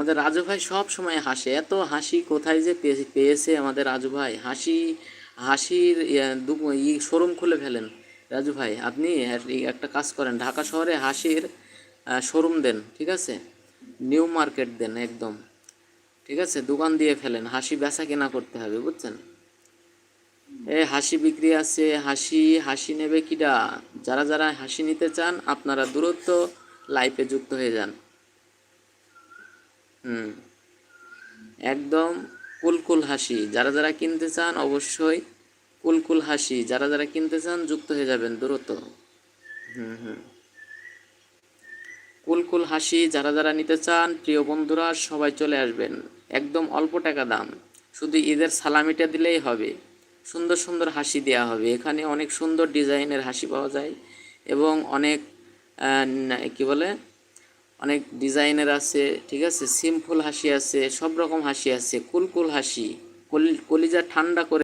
আমাদের রাজু ভাই সব সময় হাসে, এত হাসি কোথায় যে পেয়েছে আমাদের রাজু ভাই। হাসির শোরুম খুলে ফেলেন রাজু ভাই। আপনি একটা কাজ করেন, ঢাকা শহরে হাসির শোরুম দেন, ঠিক আছে? নিউ মার্কেট দেন একদম, ঠিক আছে? দোকান দিয়ে ফেলেন, হাসি বেচা কেনা করতে হবে, বুঝছেন? হাসি বিক্রি আছে, হাসি হাসি নেবে কিডা? যারা যারা হাসি নিতে চান আপনারা দূরত্ব লাইফে যুক্ত হয়ে যান। হুম, একদম কুলকুল হাসি যারা যারা কিনতে চান অবশ্যই, কুলকুল হাসি যারা যারা কিনতে চান যুক্ত হয়ে যাবেন দ্রুত। হুম হুম, কুলকুল হাসি যারা যারা নিতে চান প্রিয় বন্ধুরা সবাই চলে আসবেন। একদম অল্প টাকা দাম, শুধু ঈদের সালামিটা দিলেই হবে। সুন্দর সুন্দর হাসি দেওয়া হবে, এখানে অনেক সুন্দর ডিজাইনের হাসি পাওয়া যায় এবং অনেক কি বলে, অনেক ডিজাইনের আছে, ঠিক আছে? সিম্পল হাসি আছে, সব রকম হাসি আছে, কুলকুল হাসি, কলিজা ঠান্ডা করে